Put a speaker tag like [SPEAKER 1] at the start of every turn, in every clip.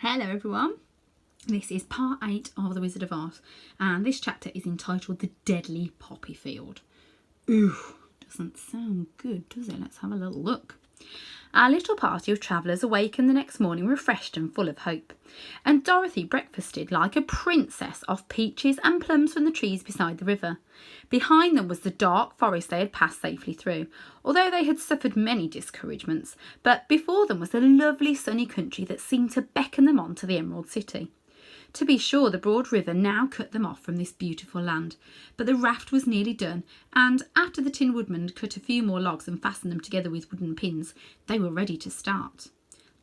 [SPEAKER 1] Hello everyone, this is part 8 of The Wizard of Oz and this chapter is entitled The Deadly Poppy Field. Ooh, doesn't sound good, does it? Let's have a little look. Our little party of travellers awakened the next morning refreshed and full of hope, and Dorothy breakfasted like a princess off peaches and plums from the trees beside the river. Behind them was the dark forest they had passed safely through, although they had suffered many discouragements, but before them was a lovely sunny country that seemed to beckon them on to the Emerald City. To be sure, the broad river now cut them off from this beautiful land, but the raft was nearly done, and after the Tin Woodman had cut a few more logs and fastened them together with wooden pins, they were ready to start.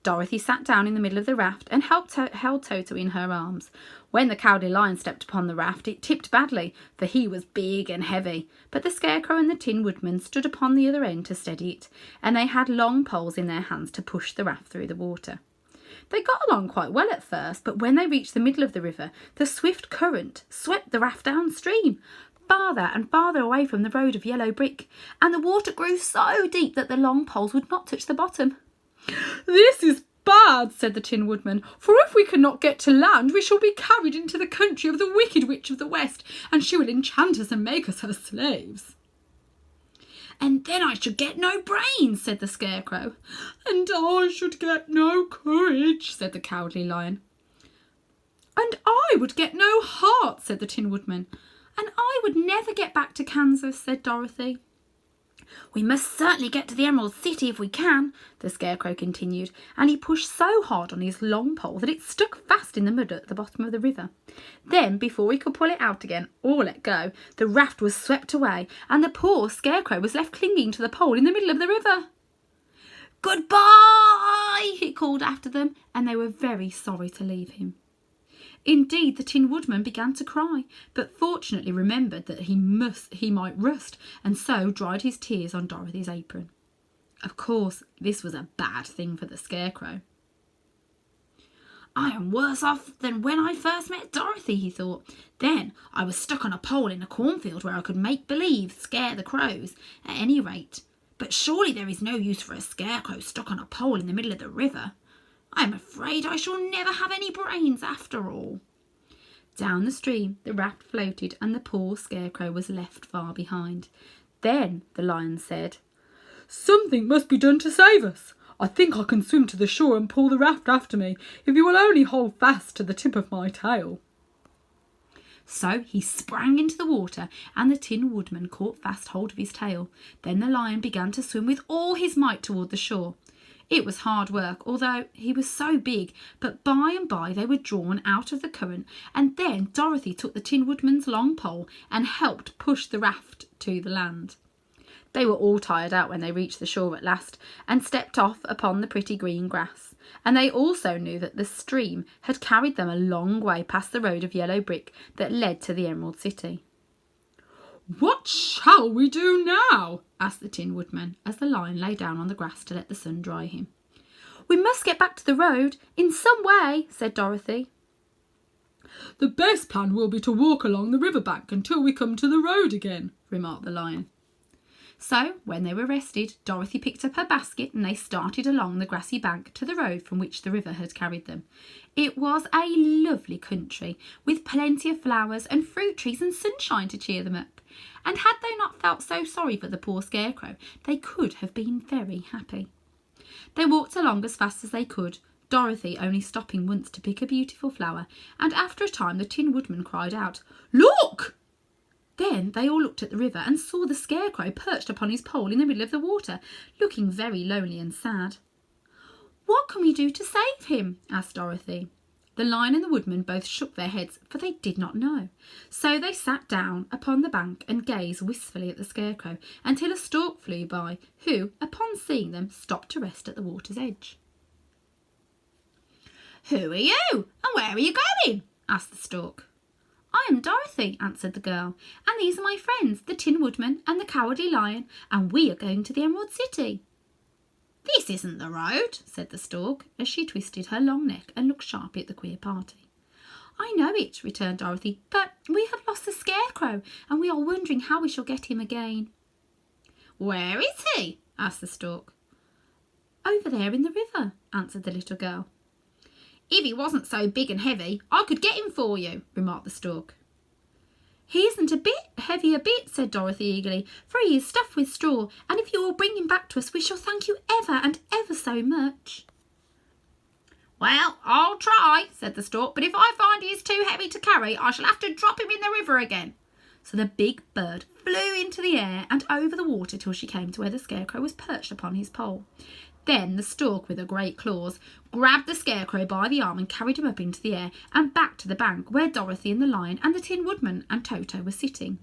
[SPEAKER 1] Dorothy sat down in the middle of the raft and held Toto in her arms. When the Cowardly Lion stepped upon the raft, it tipped badly, for he was big and heavy, but the Scarecrow and the Tin Woodman stood upon the other end to steady it, and they had long poles in their hands to push the raft through the water. They got along quite well at first, but when they reached the middle of the river, the swift current swept the raft downstream, farther and farther away from the road of yellow brick, and the water grew so deep that the long poles would not touch the bottom.
[SPEAKER 2] "This is bad," said the Tin Woodman, "for if we cannot get to land, we shall be carried into the country of the Wicked Witch of the West, and she will enchant us and make us her slaves."
[SPEAKER 1] "And then I should get no brains," said the Scarecrow.
[SPEAKER 2] "And I should get no courage," said the Cowardly Lion.
[SPEAKER 1] "And I would get no heart," said the Tin Woodman. "And I would never get back to Kansas," said Dorothy. "We must certainly get to the Emerald City if we can," the Scarecrow continued, and he pushed so hard on his long pole that it stuck fast in the mud at the bottom of the river. Then, before he could pull it out again or let go, the raft was swept away, and the poor Scarecrow was left clinging to the pole in the middle of the river. "Goodbye!" he called after them, and they were very sorry to leave him. Indeed, the Tin Woodman began to cry, but fortunately remembered that he might rust, and so dried his tears on Dorothy's apron. Of course, this was a bad thing for the Scarecrow. "I am worse off than when I first met Dorothy," he thought. "Then I was stuck on a pole in a cornfield where I could make believe scare the crows, at any rate. But surely there is no use for a Scarecrow stuck on a pole in the middle of the river. I am afraid I shall never have any brains after all." Down the stream the raft floated, and the poor Scarecrow was left far behind. Then the Lion said,
[SPEAKER 2] "Something must be done to save us. I think I can swim to the shore and pull the raft after me, if you will only hold fast to the tip of my tail."
[SPEAKER 1] So he sprang into the water, and the Tin Woodman caught fast hold of his tail. Then the Lion began to swim with all his might toward the shore. It was hard work, although he was so big, but by and by they were drawn out of the current, and then Dorothy took the Tin Woodman's long pole and helped push the raft to the land. They were all tired out when they reached the shore at last, and stepped off upon the pretty green grass, and they also knew that the stream had carried them a long way past the road of yellow brick that led to the Emerald City.
[SPEAKER 2] "What shall we do now?" asked the Tin Woodman, as the Lion lay down on the grass to let the sun dry him.
[SPEAKER 1] "We must get back to the road in some way," said Dorothy.
[SPEAKER 2] "The best plan will be to walk along the river bank until we come to the road again," remarked the Lion.
[SPEAKER 1] So, when they were rested, Dorothy picked up her basket and they started along the grassy bank to the road from which the river had carried them. It was a lovely country, with plenty of flowers and fruit trees and sunshine to cheer them up. And had they not felt so sorry for the poor Scarecrow, they could have been very happy. They walked along as fast as they could, Dorothy only stopping once to pick a beautiful flower, and after a time the Tin Woodman cried out, "Look!" Then they all looked at the river and saw the Scarecrow perched upon his pole in the middle of the water, looking very lonely and sad. "What can we do to save him?" asked Dorothy. The Lion and the Woodman both shook their heads, for they did not know. So they sat down upon the bank and gazed wistfully at the Scarecrow until a stork flew by, who, upon seeing them, stopped to rest at the water's edge. "Who are you, and where are you going?" asked the stork. "I am Dorothy," answered the girl, "and these are my friends, the Tin Woodman and the Cowardly Lion, and we are going to the Emerald City." "This isn't the road," said the stork, as she twisted her long neck and looked sharply at the queer party. "I know it," returned Dorothy, "but we have lost the Scarecrow, and we are wondering how we shall get him again." "Where is he?" asked the stork. "Over there in the river," answered the little girl. If he wasn't so big and heavy, I could get him for you, remarked the stork.
[SPEAKER 2] He isn't a bit heavy a bit, said Dorothy eagerly, for he is stuffed with straw, and if you will bring him back to us, we shall thank you ever and ever so much.
[SPEAKER 1] Well, I'll try, said the stork, but if I find he is too heavy to carry, I shall have to drop him in the river again.
[SPEAKER 2] So the big bird flew into the air and over the water till she came to where the scarecrow was perched upon his pole. Then the stork, with her great claws, grabbed the scarecrow by the arm and carried him up into the air and back to the bank where Dorothy and the lion and the Tin Woodman and Toto were sitting.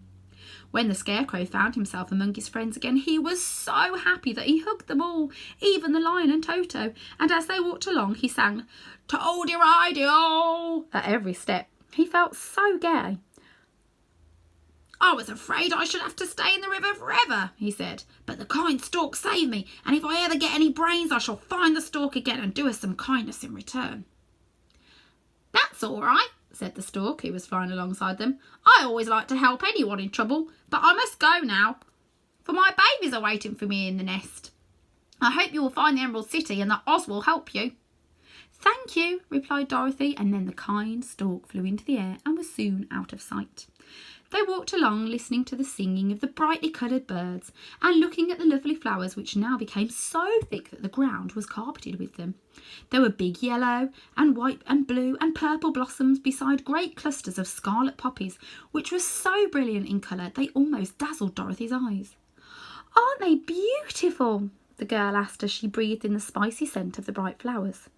[SPEAKER 2] When the scarecrow found himself among his friends again, he was so happy that he hugged them all, even the lion and Toto, and as they walked along he sang "Toady-ridey-o" at every step. He felt so gay.
[SPEAKER 1] I was afraid I should have to stay in the river forever, he said, but the kind stork saved me, and if I ever get any brains I shall find the stork again and do us some kindness in return. That's all right, said the stork, who was flying alongside them. I always like to help anyone in trouble, but I must go now, for my babies are waiting for me in the nest. I hope you will find the Emerald City and that Oz will help you.
[SPEAKER 2] Thank you, replied Dorothy, and then the kind stork flew into the air and was soon out of sight. They walked along, listening to the singing of the brightly coloured birds and looking at the lovely flowers which now became so thick that the ground was carpeted with them. There were big yellow and white and blue and purple blossoms beside great clusters of scarlet poppies which were so brilliant in colour they almost dazzled Dorothy's eyes. "Aren't they beautiful?" the girl asked as she breathed in the spicy scent of the bright flowers.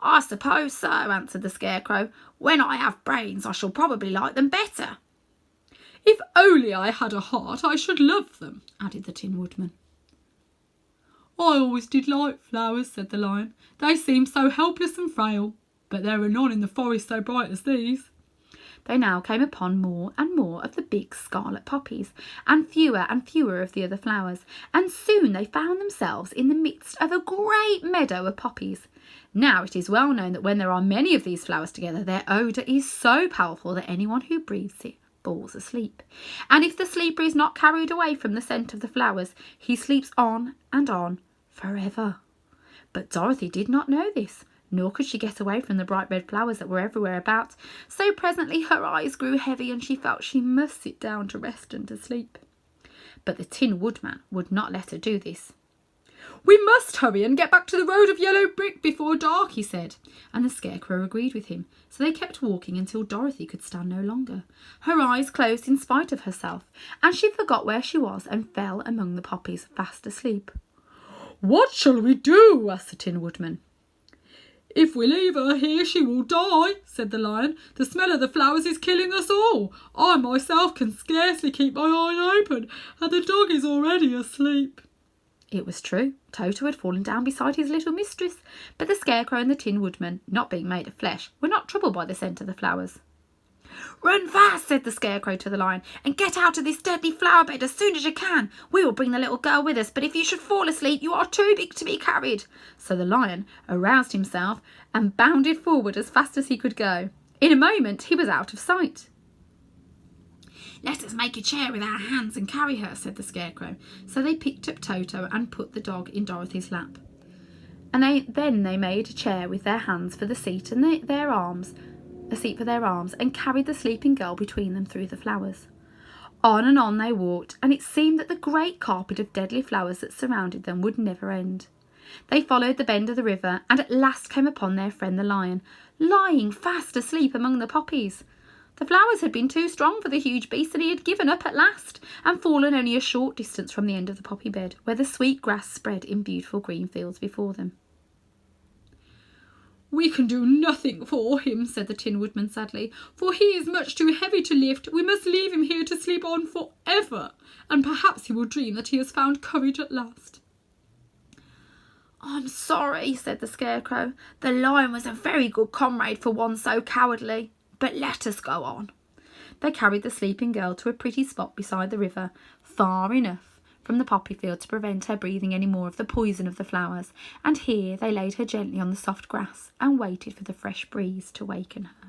[SPEAKER 1] I suppose so, answered the scarecrow. When I have brains I shall probably like them better.
[SPEAKER 2] If only I had a heart, I should love them, added the Tin Woodman. I always did like flowers, said the lion. They seem so helpless and frail, but there are none in the forest so bright as these. They now came upon more and more of the big scarlet poppies, and fewer of the other flowers, and soon they found themselves in the midst of a great meadow of poppies. Now it is well known that when there are many of these flowers together, their odour is so powerful that anyone who breathes it falls asleep. And if the sleeper is not carried away from the scent of the flowers, he sleeps on and on forever. But Dorothy did not know this, nor could she get away from the bright red flowers that were everywhere about, so presently her eyes grew heavy and she felt she must sit down to rest and to sleep. But the Tin Woodman would not let her do this. "We must hurry and get back to the road of yellow brick before dark," he said, and the scarecrow agreed with him, so they kept walking until Dorothy could stand no longer. Her eyes closed in spite of herself, and she forgot where she was and fell among the poppies, fast asleep. "What shall we do?" asked the Tin Woodman. "If we leave her here she will die," said the lion. "The smell of the flowers is killing us all. I myself can scarcely keep my eyes open, and the dog is already asleep." It was true. Toto had fallen down beside his little mistress, but the scarecrow and the Tin Woodman, not being made of flesh, were not troubled by the scent of the flowers. "Run fast," said the scarecrow to the lion, "and get out of this deadly flower bed as soon as you can. We will bring the little girl with us, but if you should fall asleep, you are too big to be carried." So the lion aroused himself and bounded forward as fast as he could go. In a moment he was out of sight. "Let us make a chair with our hands and carry her," said the scarecrow. So they picked up Toto and put the dog in Dorothy's lap. And then they made a chair with their hands for the seat and their arms, a seat for their arms, and carried the sleeping girl between them through the flowers. On and on they walked, and it seemed that the great carpet of deadly flowers that surrounded them would never end. They followed the bend of the river, and at last came upon their friend the lion, lying fast asleep among the poppies. The flowers had been too strong for the huge beast, and he had given up at last, and fallen only a short distance from the end of the poppy bed, where the sweet grass spread in beautiful green fields before them. "We can do nothing for him," said the Tin Woodman sadly, "for he is much too heavy to lift. We must leave him here to sleep on forever, and perhaps he will dream that he has found courage at last." "I'm sorry," said the scarecrow. "The lion was a very good comrade for one so cowardly. But let us go on." They carried the sleeping girl to a pretty spot beside the river, far enough from the poppy field to prevent her breathing any more of the poison of the flowers, and here they laid her gently on the soft grass and waited for the fresh breeze to waken her.